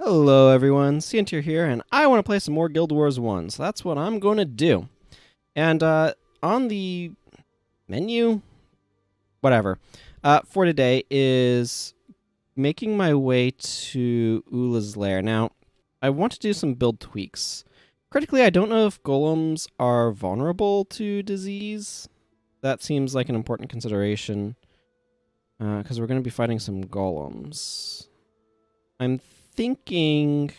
Hello everyone, Ciantier here, and I want to play some more Guild Wars 1, so that's what I'm going to do. And on the menu, whatever, for today is making my way to Oola's Lair. Now, I want to do some build tweaks. Critically, I don't know if golems are vulnerable to disease. That seems like an important consideration, because we're going to be fighting some golems. I'm thinking...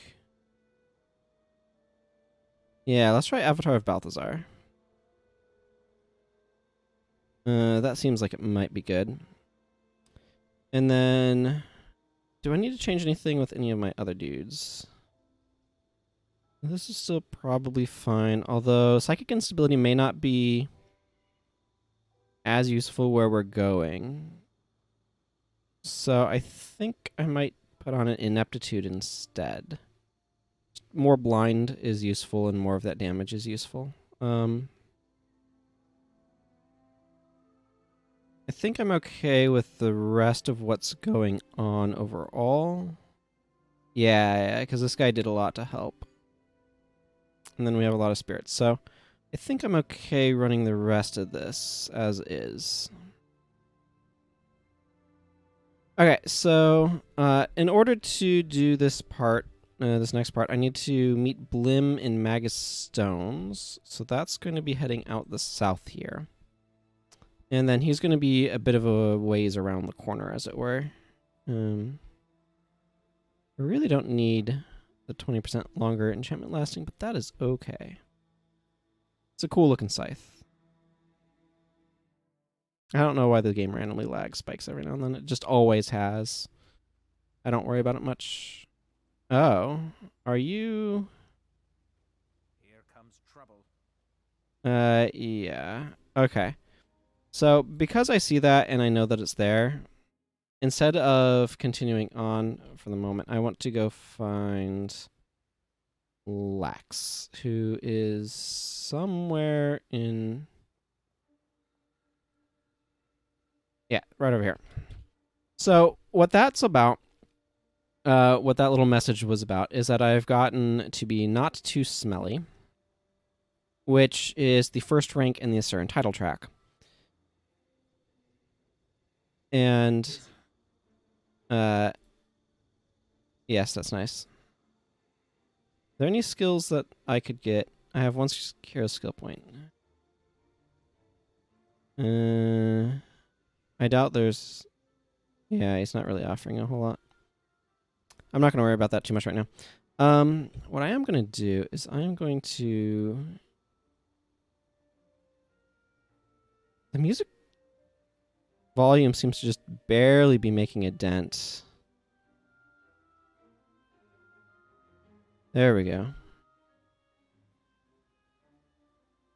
Yeah, let's try Avatar of Balthazar. That seems like it might be good. And then... Do I need to change anything with any of my other dudes? This is still probably fine, although Psychic Instability may not be as useful where we're going. So I think I might put on an Ineptitude instead. More blind is useful and more of that damage is useful. I think I'm okay with the rest of what's going on overall. Yeah, because this guy did a lot to help. And then we have a lot of spirits. So I think I'm okay running the rest of this as is. Okay, so in order to do this part, this next part, I need to meet G.O.L.E.M in Magus Stones. So that's going to be heading out the south here. And then he's going to be a bit of a ways around the corner, as it were. We really don't need the 20% longer enchantment lasting, but that is okay. It's a cool looking scythe. I don't know why the game randomly lag spikes every now and then. It just always has. I don't worry about it much. Oh, are you... Here comes trouble. Yeah. Okay. So, because I see that and I know that it's there, instead of continuing on for the moment, I want to go find Lax, who is somewhere in... Yeah, right over here. So, what that's about, what that little message was about, is that I've gotten to be not too smelly, which is the first rank in the Asuran title track. And... yes, that's nice. Are there any skills that I could get? I have one hero skill point. I doubt there's... Yeah, he's not really offering a whole lot. I'm not going to worry about that too much right now. What I am going to do is I am going to... The music volume seems to just barely be making a dent. There we go.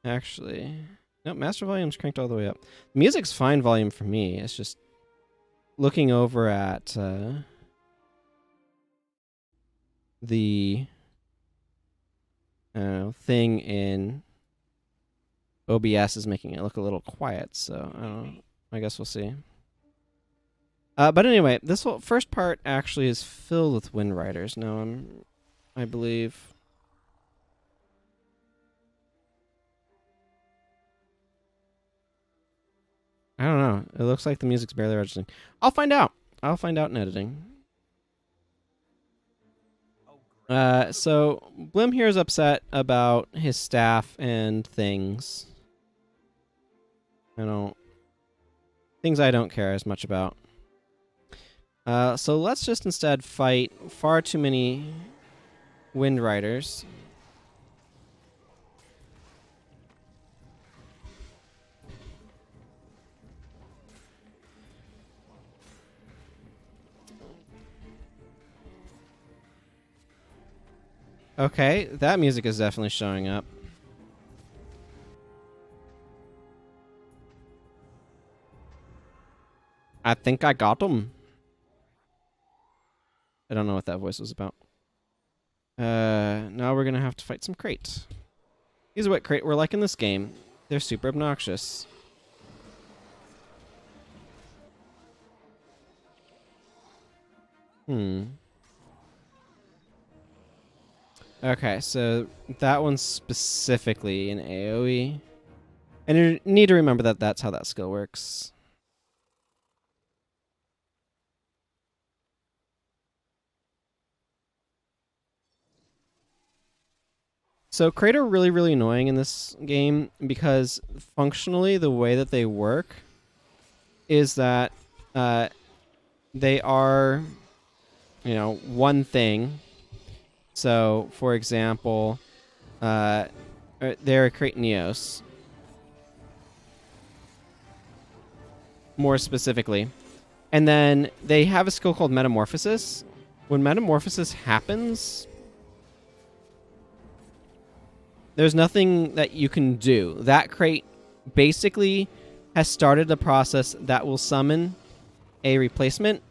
Actually... Nope, master volume's cranked all the way up. Music's fine volume for me. It's just looking over at the thing in OBS is making it look a little quiet, so I don't know. I guess we'll see. But anyway, this first part actually is filled with Wind Riders. Now I believe... I don't know. It looks like the music's barely registering. I'll find out. I'll find out in editing. So G.O.L.E.M here is upset about his staff and things. Things I don't care as much about. So let's just instead fight far too many Wind Riders. Okay, that music is definitely showing up. I think I got him. I don't know what that voice was about. Now we're gonna have to fight some crate. These are what crate were like in this game. They're super obnoxious. Okay, so that one's specifically an AoE. And you need to remember that that's how that skill works. So Crate are really, really annoying in this game because functionally the way that they work is that they are, one thing. So, for example, they're a Crate Neos, more specifically. And then they have a skill called Metamorphosis. When Metamorphosis happens, there's nothing that you can do. That crate basically has started the process that will summon a replacement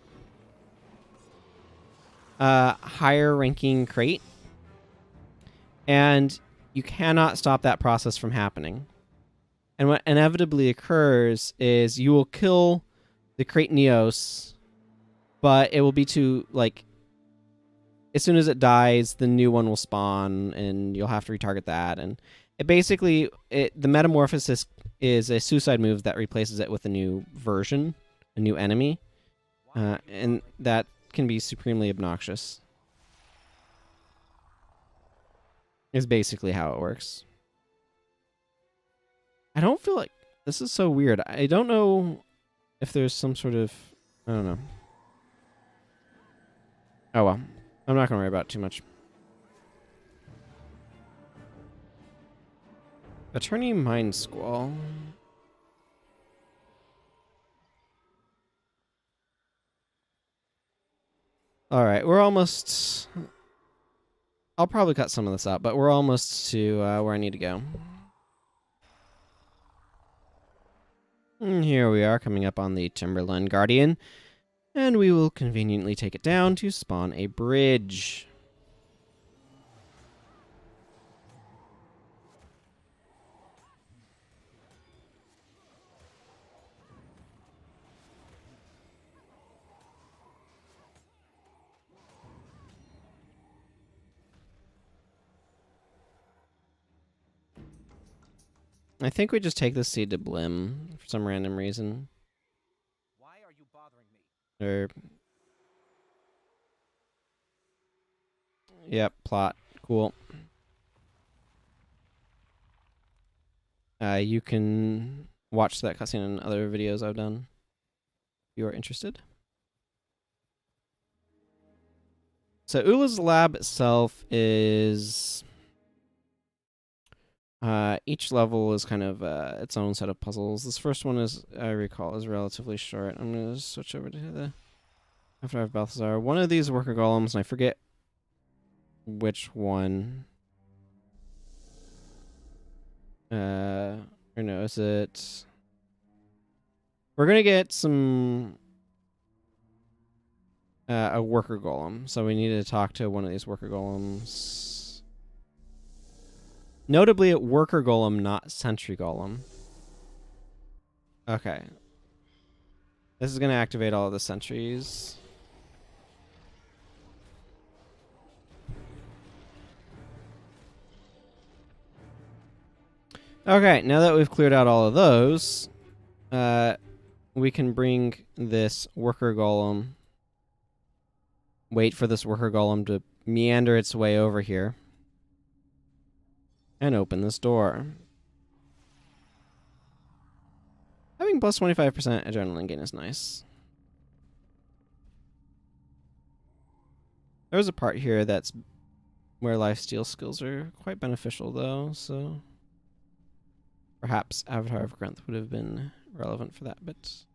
higher ranking crate. And you cannot stop that process from happening. And what inevitably occurs is you will kill the crate Neos, but it will be too, like, as soon as it dies, the new one will spawn, and you'll have to retarget that. And it basically, the Metamorphosis is a suicide move that replaces it with a new version, a new enemy, and that can be supremely obnoxious. Is basically how it works. I don't feel like this is so weird. I don't know if there's some sort of, I don't know. Oh well, I'm not gonna worry about it too much. Attorney Mind Squall. All right, we're almost. I'll probably cut some of this out, but we're almost to where I need to go. And here we are, coming up on the Timberland Guardian, and we will conveniently take it down to spawn a bridge. I think we just take this seed to G.O.L.E.M for some random reason. Why are you bothering me? Or yep, plot. Cool. You can watch that cutscene in other videos I've done if you are interested. So Oola's lab itself is each level is kind of its own set of puzzles. This first one, is I recall, is relatively short. I'm gonna switch over to the After I've Balthazar. One of these worker golems, and I forget which one. Or no, is it? We're gonna get some a worker golem, so we need to talk to one of these worker golems. Notably, a worker golem, not sentry golem. Okay. This is gonna activate all of the sentries. Okay, now that we've cleared out all of those, we can bring this worker golem. Wait for this worker golem to meander its way over here. And open this door. Having plus 25% adrenaline gain is nice. There's a part here that's where lifesteal skills are quite beneficial, though, so perhaps Avatar of Grunth would have been relevant for that bit.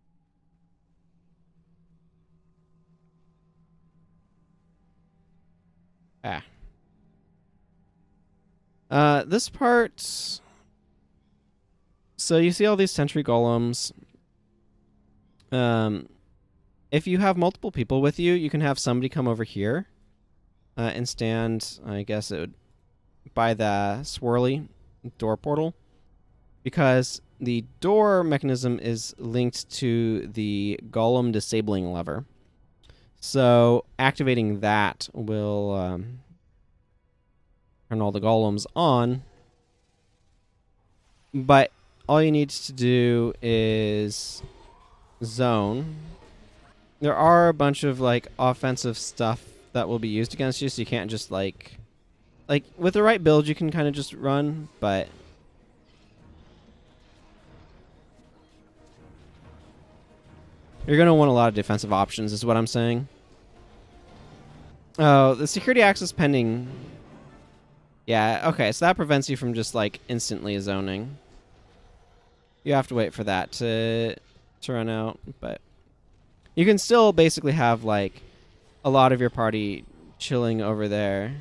This part. So you see all these sentry golems. If you have multiple people with you, you can have somebody come over here and stand, I guess it would, by the swirly door portal. Because the door mechanism is linked to the golem disabling lever. So activating that will turn all the golems on. But all you need to do is zone. There are a bunch of like offensive stuff that will be used against you, so you can't just like with the right build you can kind of just run, but you're going to want a lot of defensive options is what I'm saying. Oh, the security access pending. Yeah, okay, so that prevents you from just like instantly zoning. You have to wait for that to run out, but you can still basically have like a lot of your party chilling over there.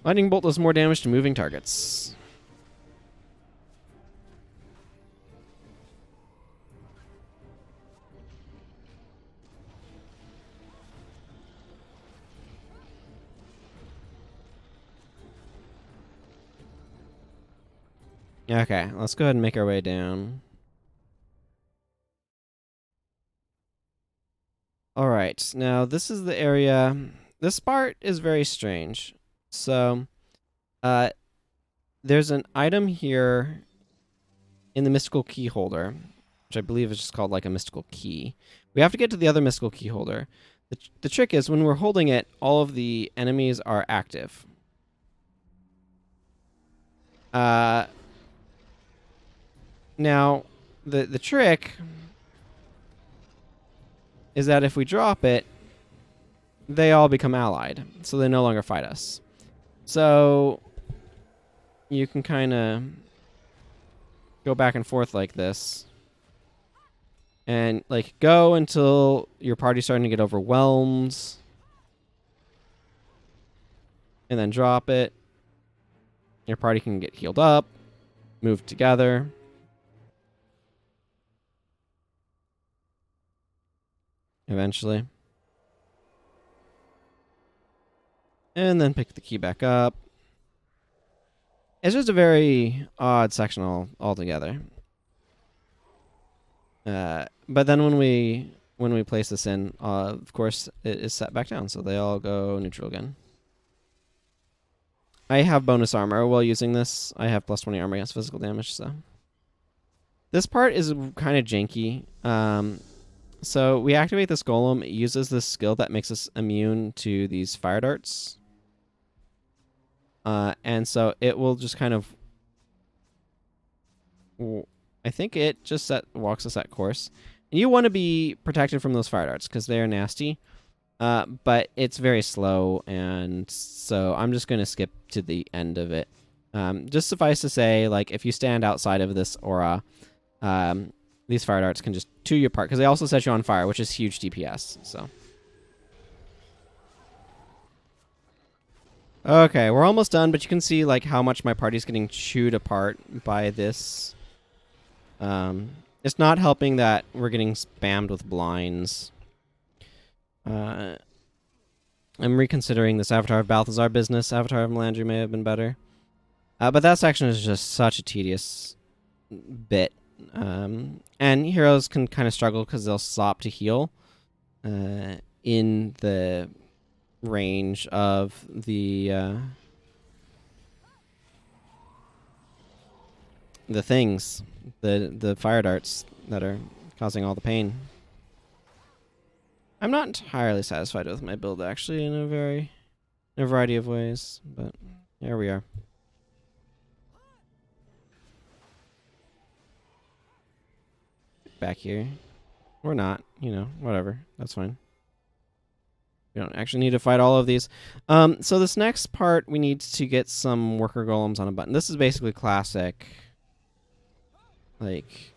Lightning Bolt does more damage to moving targets. Okay, let's go ahead and make our way down. Alright, now this is the area. This part is very strange. So, there's an item here in the mystical key holder, which I believe is just called like a mystical key. We have to get to the other mystical key holder. The trick is when we're holding it, all of the enemies are active. Now, the trick is that if we drop it, they all become allied, so they no longer fight us. So you can kind of go back and forth like this, and like go until your party's starting to get overwhelmed, and then drop it. Your party can get healed up, move together. Eventually. And then pick the key back up. It's just a very odd section altogether. But then when we place this in, of course, it is set back down, so they all go neutral again. I have bonus armor while using this. I have plus 20 armor against physical damage, so. This part is kind of janky. So we activate this golem. It uses this skill that makes us immune to these fire darts. And so it will just kind of... I think it just walks us that course. And you want to be protected from those fire darts because they are nasty. But it's very slow, and so I'm just going to skip to the end of it. Just suffice to say, like, if you stand outside of this aura, these fire darts can just 2 you apart, because they also set you on fire, which is huge DPS, so. Okay, we're almost done, but you can see, like, how much my party's getting chewed apart by this. It's not helping that we're getting spammed with blinds. I'm reconsidering this Avatar of Balthazar business. Avatar of Melandri may have been better. But that section is just such a tedious bit. And heroes can kind of struggle because they'll stop to heal in the range of the things, the fire darts that are causing all the pain. I'm not entirely satisfied with my build, actually, in a variety of ways, but here we are. Back here. Or not, you know, whatever. That's fine. We don't actually need to fight all of these. So this next part, we need to get some worker golems on a button. This is basically classic. Like,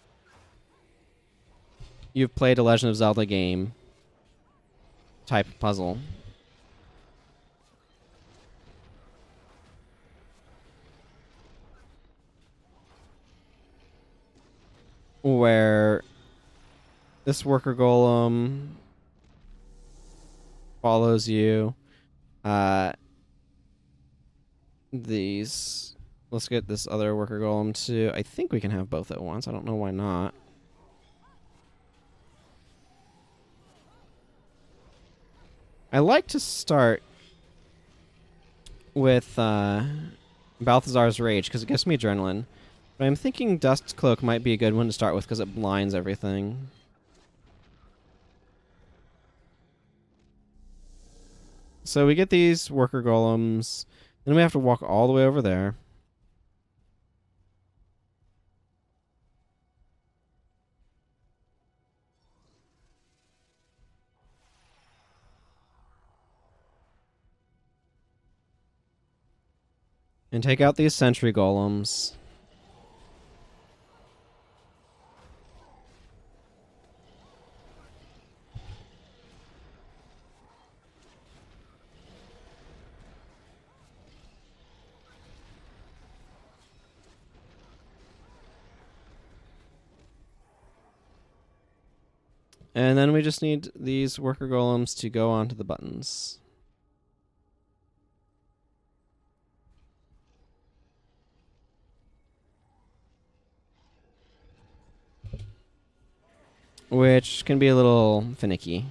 you've played a Legend of Zelda game type puzzle. Where this worker golem follows you. These Let's get this other worker golem too. I think we can have both at once. I don't know why not. I like to start with Balthazar's Rage because it gives me adrenaline. But I'm thinking Dust Cloak might be a good one to start with because it blinds everything. So we get these worker golems. Then we have to walk all the way over there. And take out these sentry golems. And then we just need these worker golems to go onto the buttons. Which can be a little finicky.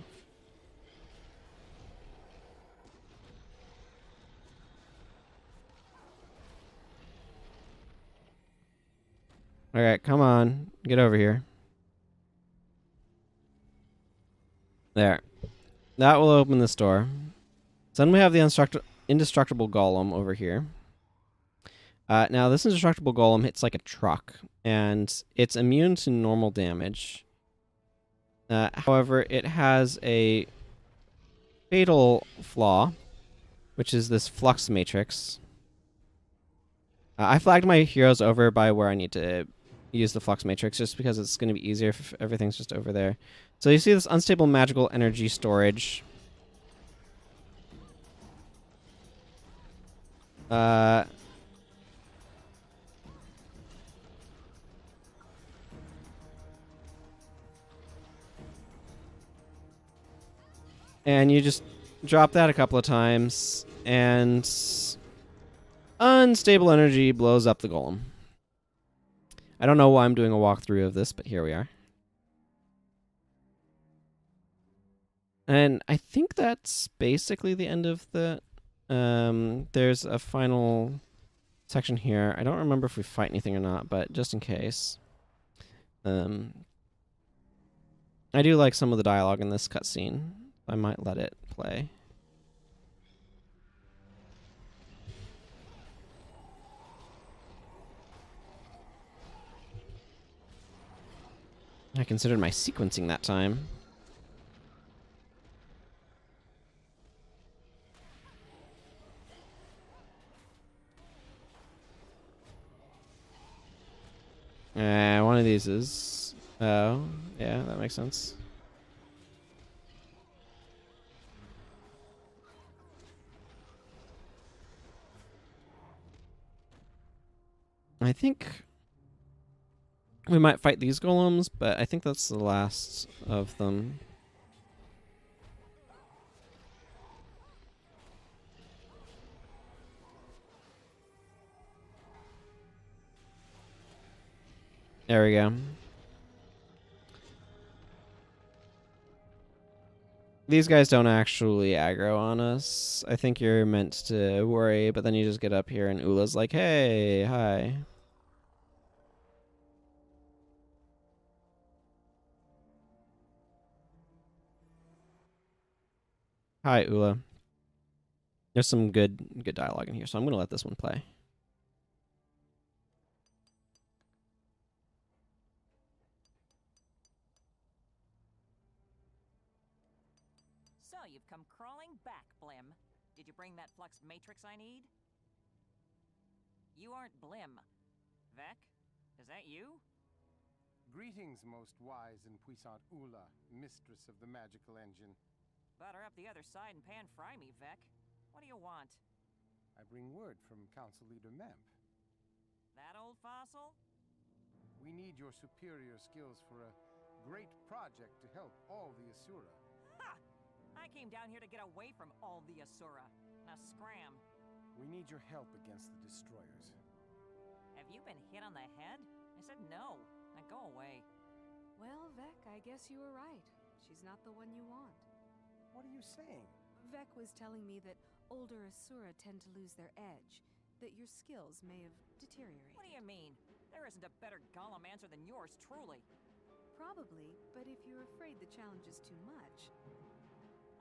Alright, come on. Get over here. There. That will open this door. So then we have the indestructible golem over here. Now, this indestructible golem hits like a truck, and it's immune to normal damage. However, it has a fatal flaw, which is this flux matrix. I flagged my heroes over by where I need to use the flux matrix just because it's going to be easier if everything's just over there. So you see this unstable magical energy storage. And you just drop that a couple of times, and unstable energy blows up the golem. I don't know why I'm doing a walkthrough of this, but here we are. And I think that's basically the end of the... there's a final section here. I don't remember if we fight anything or not, but just in case. I do like some of the dialogue in this cutscene. I might let it play. I considered my sequencing that time. One of these is... Oh, yeah, that makes sense. I think we might fight these golems, but I think that's the last of them. There we go. These guys don't actually aggro on us. I think you're meant to worry, but then you just get up here and Oola's like, hey, hi. Hi, Oola. There's some good dialogue in here, so I'm going to let this one play. So, you've come crawling back, G.O.L.E.M. Did you bring that flux matrix I need? You aren't G.O.L.E.M. Vec? Is that you? Greetings, most wise and puissant Oola, mistress of the magical engine. Butter up the other side and pan-fry me, Vec. What do you want? I bring word from Council Leader Memp. That old fossil? We need your superior skills for a great project to help all the Asura. Ha! I came down here to get away from all the Asura. Now scram. We need your help against the destroyers. you been hit on the head? I said no. Now go away. Well, Vec, I guess you were right. She's not the one you want. What are you saying? Vec was telling me that older Asura tend to lose their edge, that your skills may have deteriorated. What do you mean? There isn't a better Golem answer than yours, truly. Probably, but if you're afraid the challenge is too much...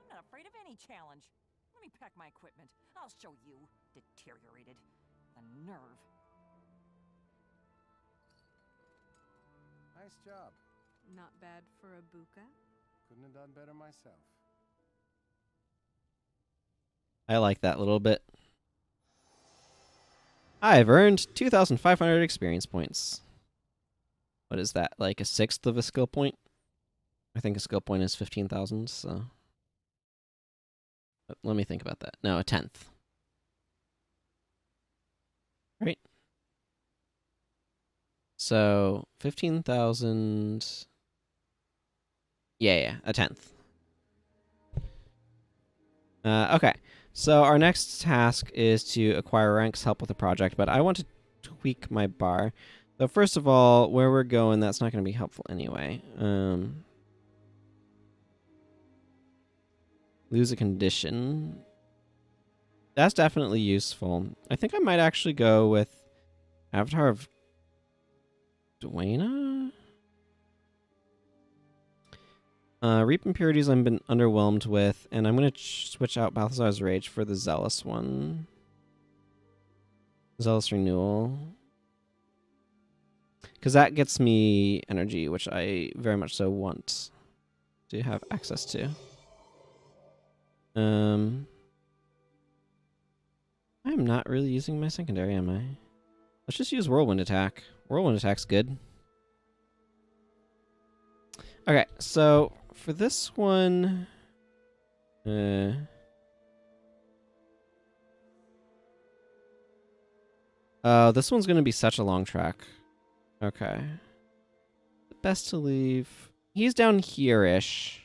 I'm not afraid of any challenge. Let me pack my equipment. I'll show you. Deteriorated. The nerve. Nice job. Not bad for a buka. Couldn't have done better myself. I like that little bit. I've earned 2,500 experience points. What is that? Like a sixth of a skill point? I think a skill point is 15,000, so... But let me think about that. No, a tenth. Right? So, 15,000... Yeah, a tenth. Okay, so our next task is to acquire Renk's help with the project, but I want to tweak my bar. So first of all, where we're going, that's not going to be helpful anyway. Lose a condition. That's definitely useful. I think I might actually go with Avatar of Dwayna? Reap Impurities I've been underwhelmed with, and I'm going to switch out Balthazar's Rage for the Zealous one. Zealous Renewal. Because that gets me energy, which I very much so want to have access to. I'm not really using my secondary, am I? Let's just use Whirlwind Attack. Whirlwind Attack's good. Okay, so for this one... Oh, this one's going to be such a long track. Okay. Best to leave... He's down here-ish.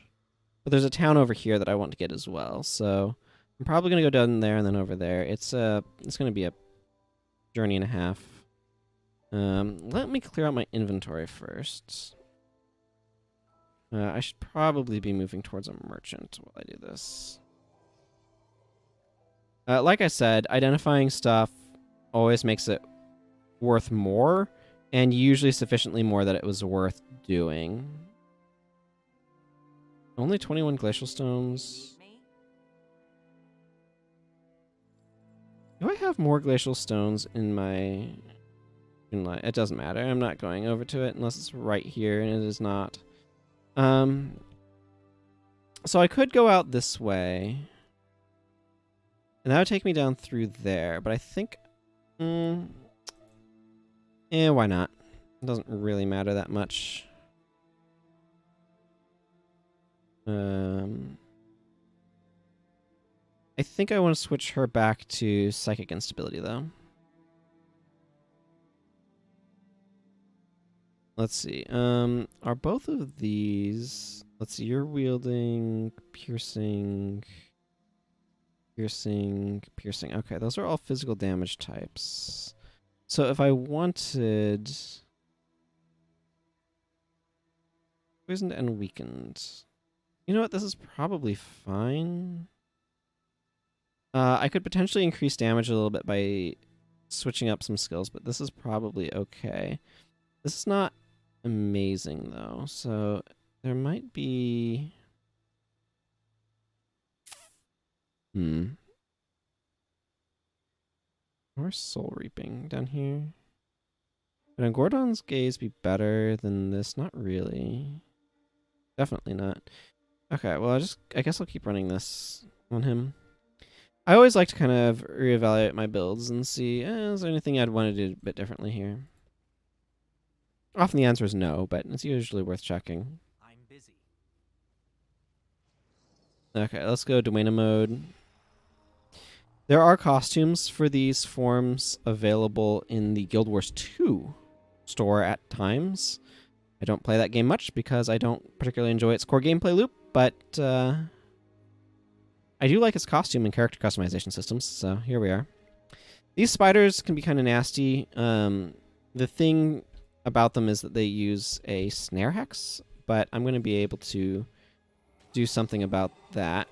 But there's a town over here that I want to get as well, so... I'm probably going to go down there and then over there. It's going to be a journey and a half. Let me clear out my inventory first. I should probably be moving towards a merchant while I do this. Like I said, identifying stuff always makes it worth more, and usually sufficiently more that it was worth doing. Only 21 glacial stones. Do I have more glacial stones in my... It doesn't matter. I'm not going over to it unless it's right here, and it is not. So I could go out this way. And that would take me down through there, but I think... why not? It doesn't really matter that much. I think I want to switch her back to Psychic Instability, though. Let's see. Are both of these... Let's see, you're wielding, piercing... Piercing. Okay, those are all physical damage types. So if I wanted... Poisoned and weakened. You know what? This is probably fine. I could potentially increase damage a little bit by switching up some skills, but this is probably okay. This is not amazing, though, so there might be... Or Soul Reaping down here. Would Gordon's Gaze be better than this? Not really. Definitely not. Okay, well, I guess I'll keep running this on him. I always like to kind of reevaluate my builds and see, is there anything I'd want to do a bit differently here? Often the answer is no, but it's usually worth checking. I'm busy. Okay, let's go Dwayna mode. There are costumes for these forms available in the Guild Wars 2 store at times. I don't play that game much because I don't particularly enjoy its core gameplay loop, but I do like its costume and character customization systems, so here we are. These spiders can be kind of nasty. The thing about them is that they use a snare hex, but I'm going to be able to do something about that.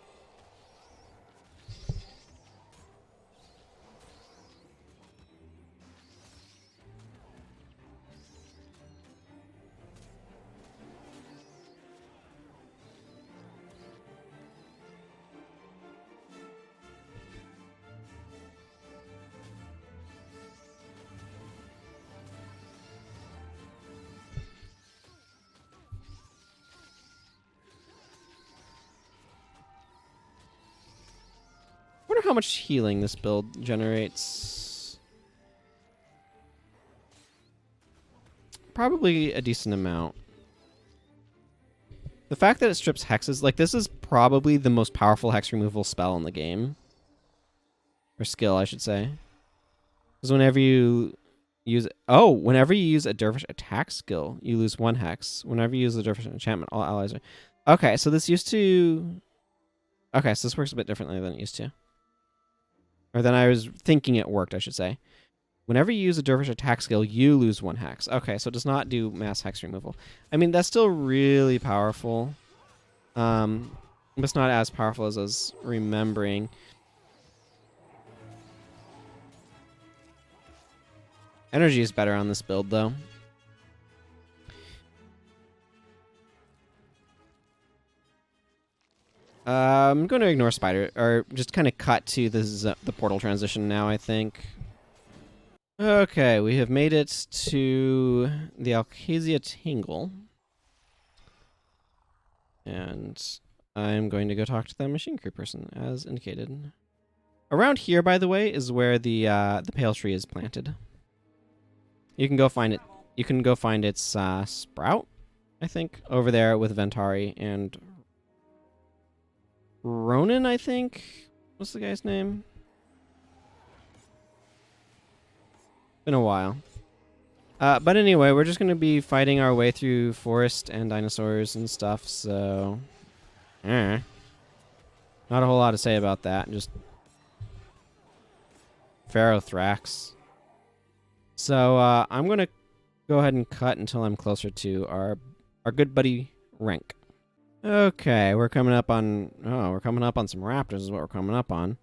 I wonder how much healing this build generates. Probably a decent amount. The fact that it strips hexes, like, this is probably the most powerful hex removal spell in the game. Or skill, I should say. Because whenever you use... Oh, whenever you use a Dervish attack skill, you lose 1 hex. Whenever you use a Dervish enchantment, all allies are... Okay, so this used to... Okay, so this works a bit differently than it used to. Or than I was thinking it worked, I should say. Whenever you use a Dervish attack skill, you lose 1 hex. Okay, so it does not do mass hex removal. I mean, that's still really powerful. But it's not as powerful as I was remembering. Energy is better on this build, though. I'm going to ignore Spider, or just kind of cut to the portal transition now, I think. Okay, we have made it to the Alcasia Tingle. And I'm going to go talk to the machine crew person, as indicated. Around here, by the way, is where the pale tree is planted. You can go find it. You can go find its sprout, I think, over there with Ventari and Ronan, I think. What's the guy's name? Been a while. But anyway, we're just going to be fighting our way through forest and dinosaurs and stuff, so... not a whole lot to say about that. Just... Pharaohthrax. So, I'm going to go ahead and cut until I'm closer to our good buddy Renk. Okay, we're coming up on... Oh, we're coming up on some raptors is what we're coming up on.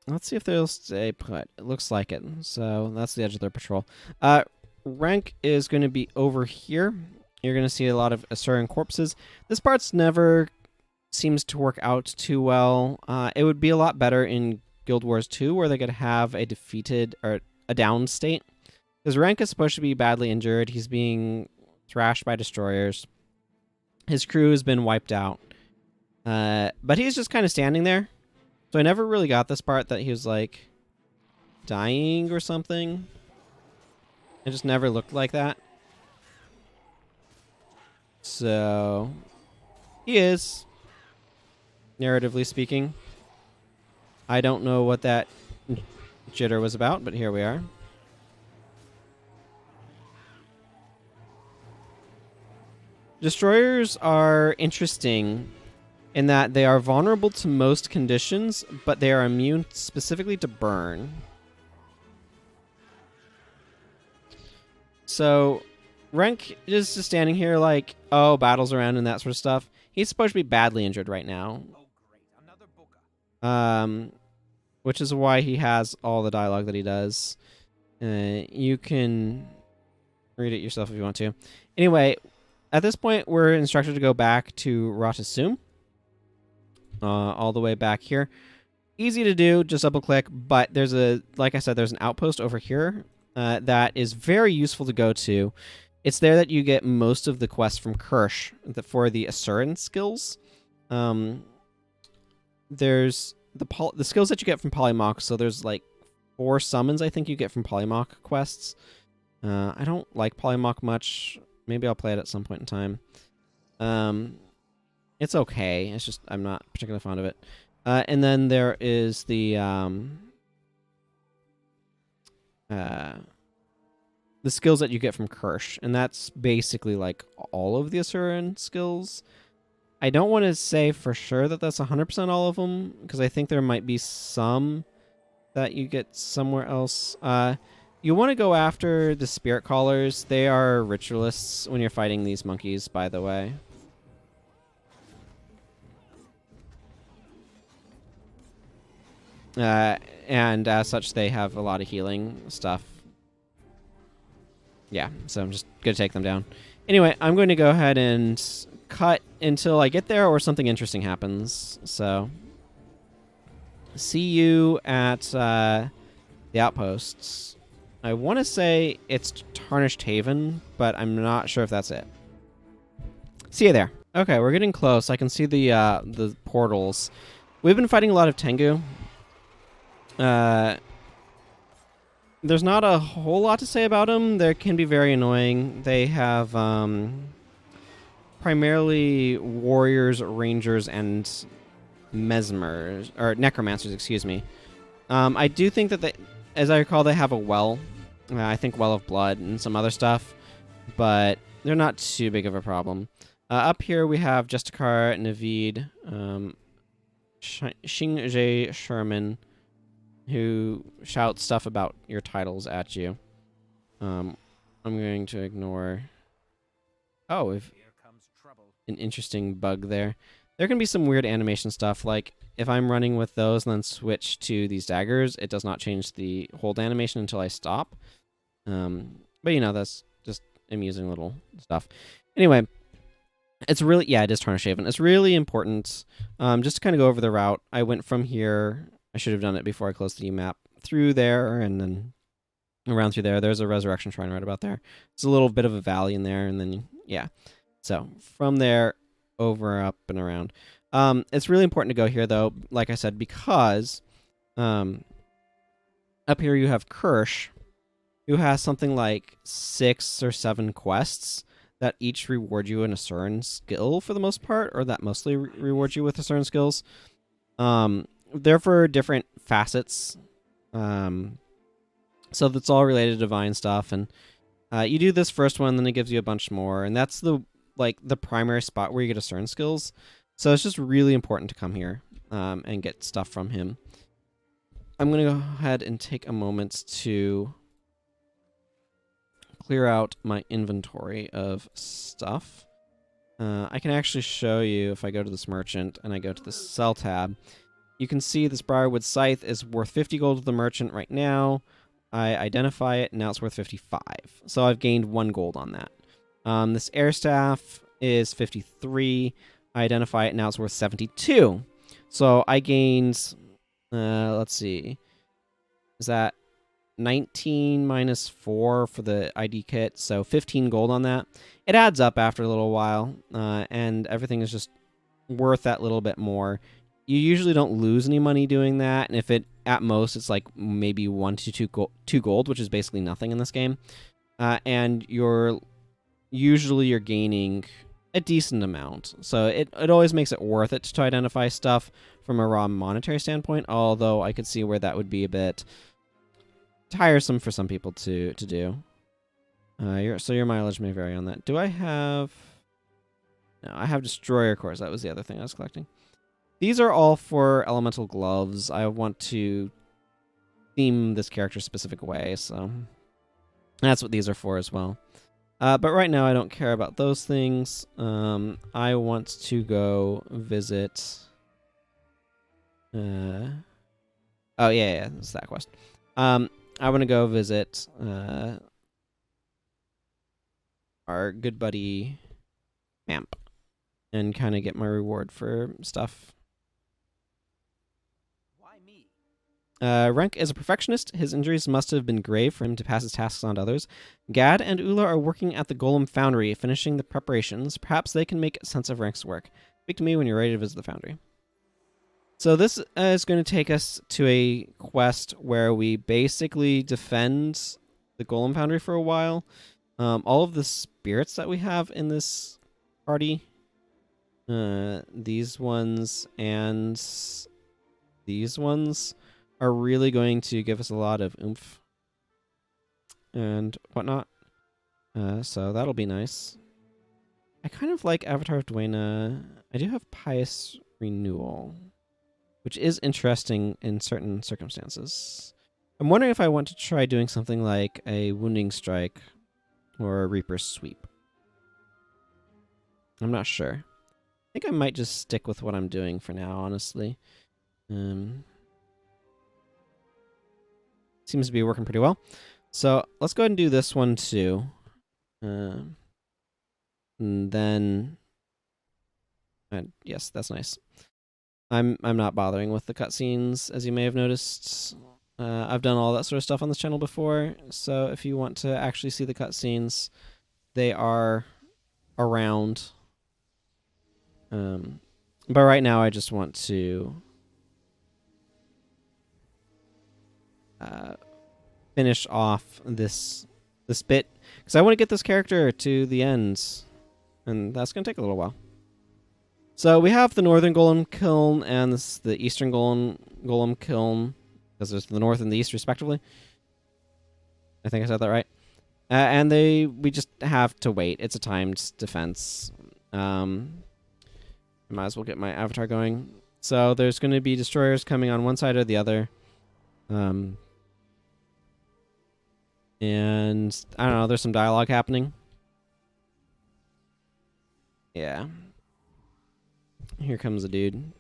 Let's see if they'll stay put. It looks like it. So, that's the edge of their patrol. Renk is going to be over here. You're going to see a lot of Asuran corpses. This part's never seems to work out too well. It would be a lot better in Guild Wars 2, where they could have a defeated... or a down state. Because Renk is supposed to be badly injured. He's being thrashed by destroyers. His crew has been wiped out. But he's just kind of standing there. So I never really got this part that he was, like, dying or something. It just never looked like that. So, he is, narratively speaking. I don't know what that jitter was about, but here we are. Destroyers are interesting in that they are vulnerable to most conditions, but they are immune specifically to burn. So, Renk is just standing here like, oh, battles around and that sort of stuff. He's supposed to be badly injured right now. Oh, great. Another booker. Which is why he has all the dialogue that he does. You can read it yourself if you want to. Anyway, at this point, we're instructed to go back to Ratasum. All the way back here. Easy to do, just double click, but there's like I said, there's an outpost over here that is very useful to go to. It's there that you get most of the quests from Kirsch for the Asuran skills. There's the skills that you get from Polymorph, so there's like 4 summons I think you get from Polymorph quests. I don't like Polymorph much. Maybe I'll play it at some point in time. It's okay. It's just I'm not particularly fond of it. And then there is the skills that you get from Kirsch, and that's basically like all of the Asuran skills. I don't want to say for sure that that's 100% all of them, because I think there might be some that you get somewhere else. You want to go after the spirit callers. They are ritualists when you're fighting these monkeys, by the way. And as such, they have a lot of healing stuff. Yeah, so I'm just going to take them down. Anyway, I'm going to go ahead and cut until I get there or something interesting happens. So, see you at the outposts. I want to say it's Tarnished Haven, but I'm not sure if that's it. See you there. Okay, we're getting close. I can see the portals. We've been fighting a lot of Tengu. There's not a whole lot to say about them. They can be very annoying. They have primarily warriors, rangers, and mesmers or necromancers. Excuse me. I do think that they, as I recall, they have a well. I think Well of Blood and some other stuff, but they're not too big of a problem. Up here we have Justicar, Naveed, Xing Sherman, who shouts stuff about your titles at you. I'm going to ignore... Oh, if an interesting bug there. There can be some weird animation stuff, like if I'm running with those and then switch to these daggers, it does not change the hold animation until I stop. But you know, that's just amusing little stuff. Anyway, it's really... Yeah, it is Tarnished Haven. It's really important. Just to kind of go over the route, I went from here... I should have done it before I closed the map. Through there, and then around through there. There's a resurrection shrine right about there. It's a little bit of a valley in there, and then, yeah. So, from there, over, up, and around. It's really important to go here, though, like I said, because up here you have Kirsch, who has something like 6 or 7 quests that each reward you in a certain skill for the most part, or that mostly reward you with a certain skills. They're for different facets. So that's all related to divine stuff. And you do this first one, then it gives you a bunch more. And that's the primary spot where you get a certain skills. So it's just really important to come here and get stuff from him. I'm going to go ahead and take a moment to clear out my inventory of stuff. I can actually show you if I go to this merchant and I go to the sell tab. You can see this Briarwood Scythe is worth 50 gold to the merchant right now. I identify it, and now it's worth 55. So I've gained 1 gold on that. This Air Staff is 53. I identify it, now it's worth 72. So I gained, let's see, is that 19 minus 4 for the ID kit? So 15 gold on that. It adds up after a little while, and everything is just worth that little bit more. You usually don't lose any money doing that, and if it, at most, it's like maybe 1 to 2 gold, which is basically nothing in this game. And you're gaining a decent amount. So it always makes it worth it to identify stuff from a raw monetary standpoint, although I could see where that would be a bit tiresome for some people to do. So your mileage may vary on that. Do I have... No, I have Destroyer Cores. That was the other thing I was collecting. These are all for elemental gloves. I want to theme this character a specific way, so that's what these are for as well. But right now I don't care about those things. I want to go visit... oh, yeah, it's that quest. I want to go visit our good buddy Mamp and kind of get my reward for stuff. Renk is a perfectionist. His injuries must have been grave for him to pass his tasks on to others. Gad and Oola are working at the G.O.L.E.M foundry, finishing the preparations. Perhaps they can make sense of Renk's work. Speak to me when you're ready to visit the foundry. So this is going to take us to a quest where we basically defend the G.O.L.E.M foundry for a while. All of the spirits that we have in this party, these ones and these ones, are really going to give us a lot of oomph and whatnot. So that'll be nice. I kind of like Avatar of Dwayna. I do have Pious Renewal, which is interesting in certain circumstances. I'm wondering if I want to try doing something like a Wounding Strike or a Reaper's Sweep. I'm not sure. I think I might just stick with what I'm doing for now, honestly. Seems to be working pretty well. So let's go ahead and do this one too. And then, yes, that's nice. I'm not bothering with the cutscenes, as you may have noticed. I've done all that sort of stuff on this channel before, so if you want to actually see the cutscenes, they are around. But right now I just want to finish off this bit, because I want to get this character to the end, and that's going to take a little while. So we have the Northern Golem Kiln and the Eastern Golem Kiln, because there's the North and the East respectively. I think I said that right. And we just have to wait. It's a timed defense. Might as well get my avatar going. So there's going to be destroyers coming on one side or the other. And I don't know, there's some dialogue happening. Yeah. Here comes a dude.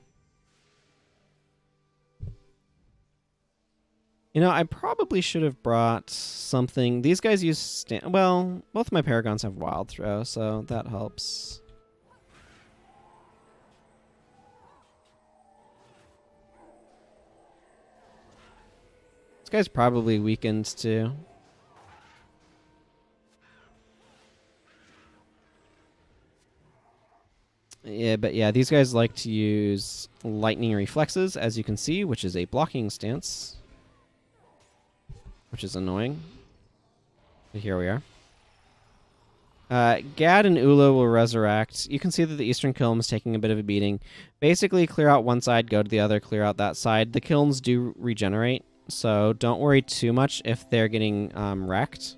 You know, I probably should have brought something. These guys use well, both of my Paragons have Wild Throw, so that helps. This guy's probably weakened too. Yeah, but yeah, these guys like to use Lightning Reflexes, as you can see, which is a blocking stance. Which is annoying. But here we are. Gad and Oola will resurrect. You can see that the Eastern Kiln is taking a bit of a beating. Basically, clear out one side, go to the other, clear out that side. The kilns do regenerate, so don't worry too much if they're getting wrecked.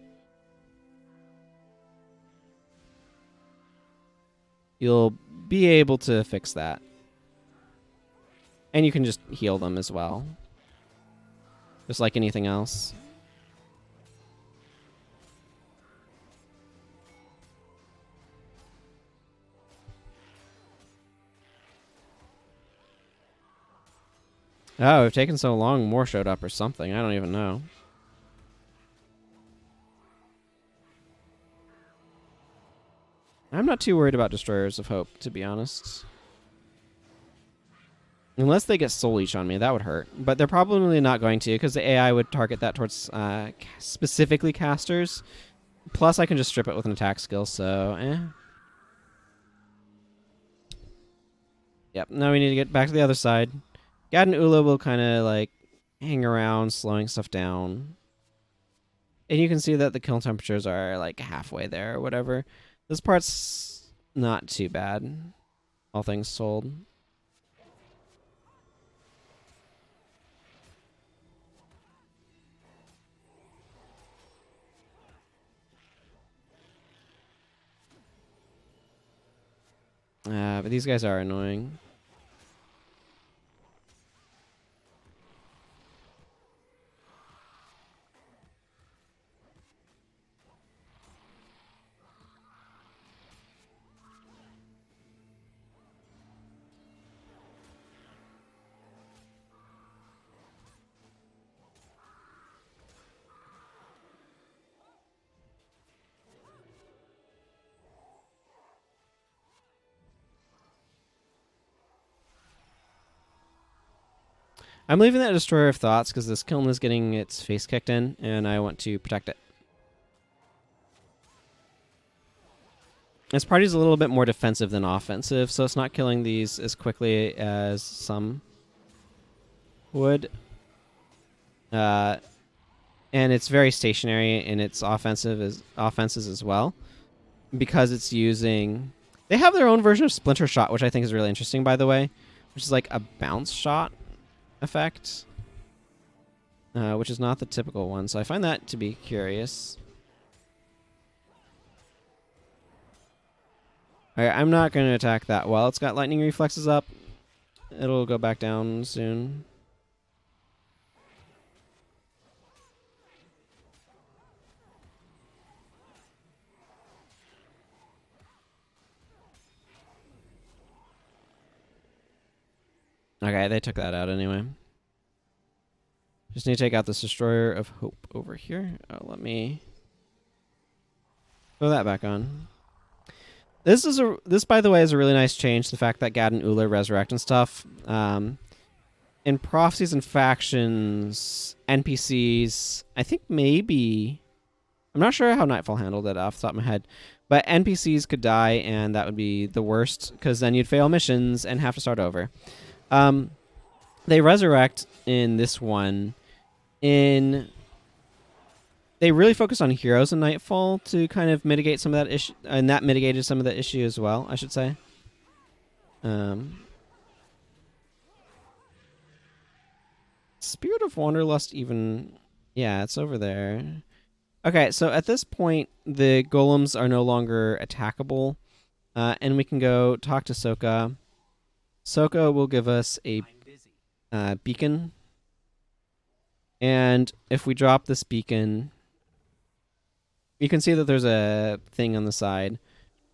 You'll be able to fix that. And you can just heal them as well. Just like anything else. Oh, we've taken so long, more showed up or something. I don't even know. I'm not too worried about Destroyers of Hope, to be honest. Unless they get Soul Leech on me, that would hurt. But they're probably not going to, because the AI would target that towards specifically casters. Plus, I can just strip it with an attack skill, so Yep, now we need to get back to the other side. Gad and Oola will kind of like hang around, slowing stuff down. And you can see that the kill temperatures are like halfway there or whatever. This part's not too bad, all things told. But these guys are annoying. I'm leaving that Destroyer of Thoughts because this kiln is getting its face kicked in, and I want to protect it. This party's a little bit more defensive than offensive, so it's not killing these as quickly as some would. And it's very stationary in its offenses as well, because it's using... They have their own version of Splinter Shot, which I think is really interesting, by the way, which is like a bounce shot effect, which is not the typical one, so I find that to be curious. Alright, I'm not going to attack that well. It's got lightning reflexes up. It'll go back down soon. Okay, they took that out anyway. Just need to take out this Destroyer of Hope over here. Let me throw that back on. This, by the way, is a really nice change. The fact that Gad and Oola resurrect and stuff. In Prophecies and Factions, NPCs, I think maybe... I'm not sure how Nightfall handled it off the top of my head. But NPCs could die, and that would be the worst, because then you'd fail missions and have to start over. They resurrect in this one. They really focused on heroes in Nightfall to kind of mitigate some of that issue, and that mitigated some of the issue as well, I should say. Spirit of Wanderlust even... Yeah, it's over there. Okay, so at this point, the golems are no longer attackable, and we can go talk to Soka. Soka will give us a beacon, and if we drop this beacon, you can see that there's a thing on the side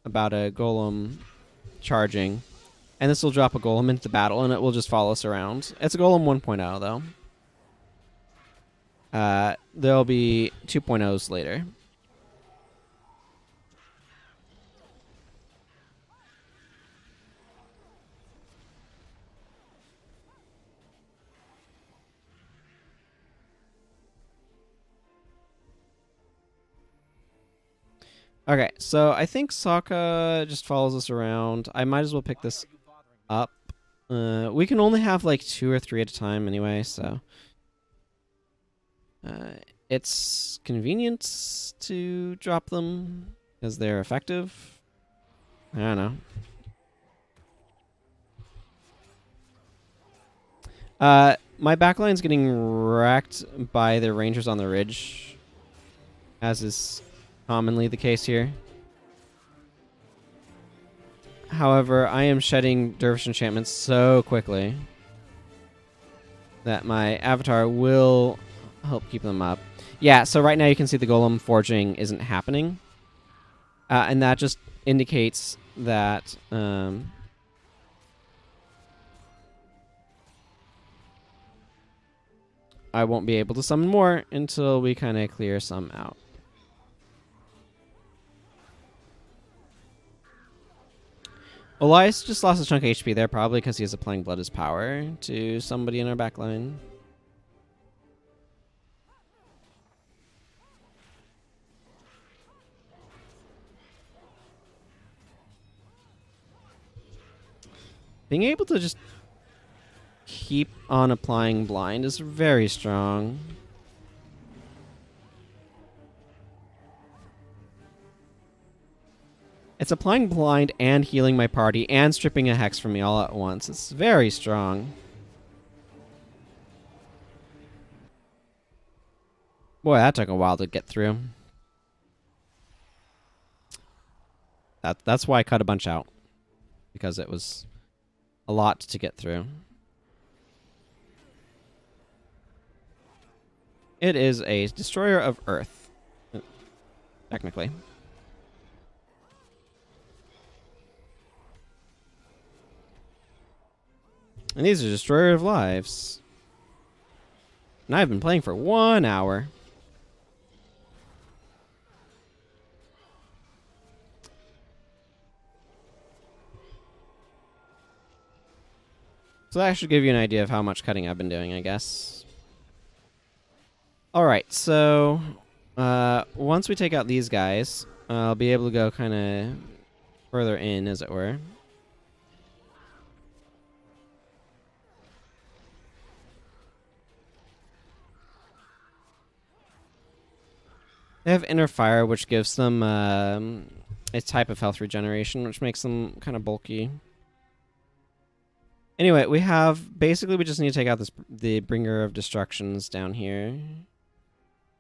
about a golem charging, and this will drop a golem into the battle, and it will just follow us around. It's a golem 1.0, though. There'll be 2.0s later. Okay, so I think Sokka just follows us around. I might as well pick this up. We can only have like 2 or 3 at a time anyway, so... it's convenient to drop them because they're effective. I don't know. My backline's getting wrecked by the rangers on the ridge, as is commonly the case here. However, I am shedding Dervish enchantments so quickly that my avatar will help keep them up. Yeah, so right now you can see the golem forging isn't happening. And that just indicates that I won't be able to summon more until we kind of clear some out. Elias just lost a chunk of HP there, probably because he is applying Blood as power to somebody in our backline. Being able to just keep on applying blind is very strong. It's applying blind and healing my party and stripping a hex from me all at once. It's very strong. Boy, that took a while to get through. That's why I cut a bunch out. Because it was a lot to get through. It is a destroyer of Earth. Technically. And these are destroyer of lives. And I've been playing for 1 hour. So that should give you an idea of how much cutting I've been doing, I guess. Alright, so once we take out these guys, I'll be able to go kind of further in, as it were. They have Inner Fire, which gives them a type of health regeneration, which makes them kind of bulky. Anyway, we just need to take out the Bringer of Destructions down here.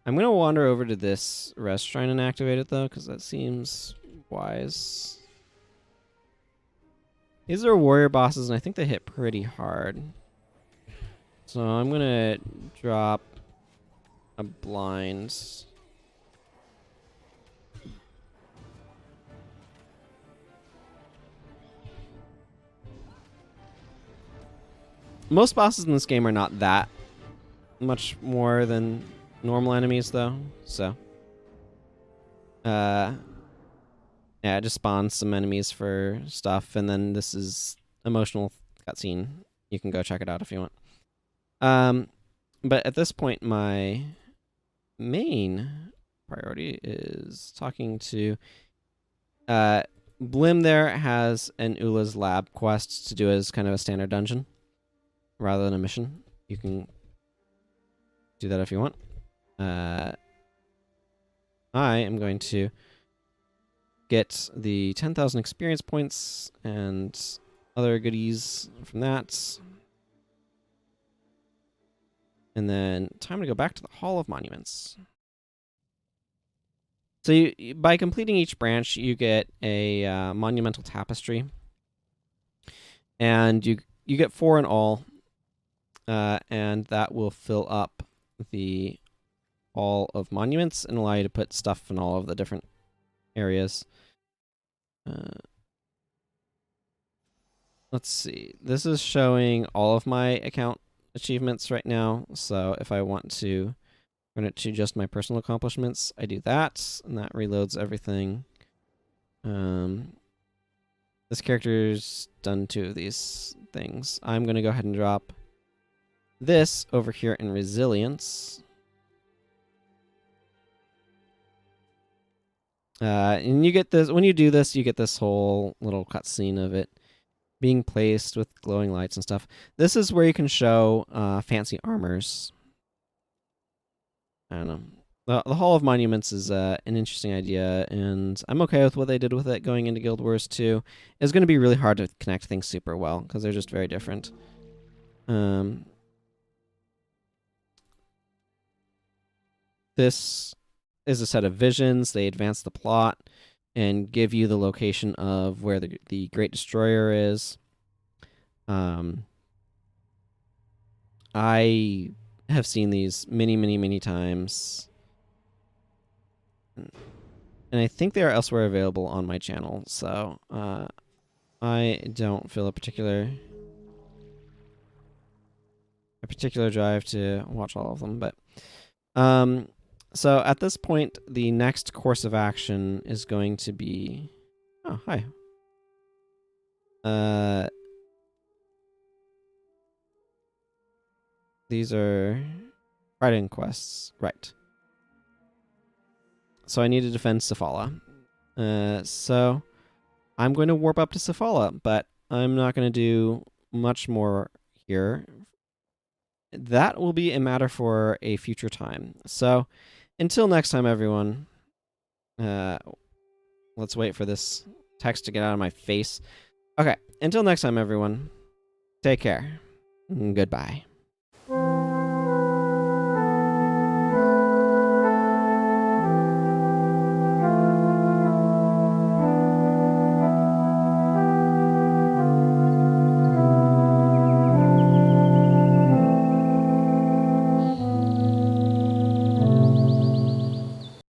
I'm going to wander over to this rest shrine and activate it, though, because that seems wise. These are warrior bosses, and I think they hit pretty hard. So I'm going to drop a blind. Most bosses in this game are not that much more than normal enemies, though. So, yeah, it just spawns some enemies for stuff, and then this is emotional cutscene. You can go check it out if you want. But at this point, my main priority is talking to Blim. There has an Oola's lab quest to do as kind of a standard dungeon rather than a mission. You can do that if you want. I am going to get the 10,000 experience points and other goodies from that. And then time to go back to the Hall of Monuments. So by completing each branch, you get a Monumental Tapestry. And you get 4 in all. And that will fill up the Hall of Monuments and allow you to put stuff in all of the different areas. Let's see. This is showing all of my account achievements right now. So if I want to run it to just my personal accomplishments, I do that, and that reloads everything. This character's done 2 of these things. I'm going to go ahead and drop this over here in Resilience. And you get this, when you do this, you get this whole little cutscene of it being placed with glowing lights and stuff. This is where you can show fancy armors. I don't know. The Hall of Monuments is an interesting idea, and I'm okay with what they did with it going into Guild Wars 2. It's going to be really hard to connect things super well, because they're just very different. This is a set of visions. They advance the plot and give you the location of where the Great Destroyer is. I have seen these many, many, many times. And I think they are elsewhere available on my channel, so I don't feel a particular drive to watch all of them. But so at this point, the next course of action is going to be... Oh, hi. These are writing quests, right? So I need to defend Safala. So I'm going to warp up to Safala, but I'm not going to do much more here. That will be a matter for a future time. So until next time, everyone, let's wait for this text to get out of my face. Okay, until next time, everyone, take care. Goodbye.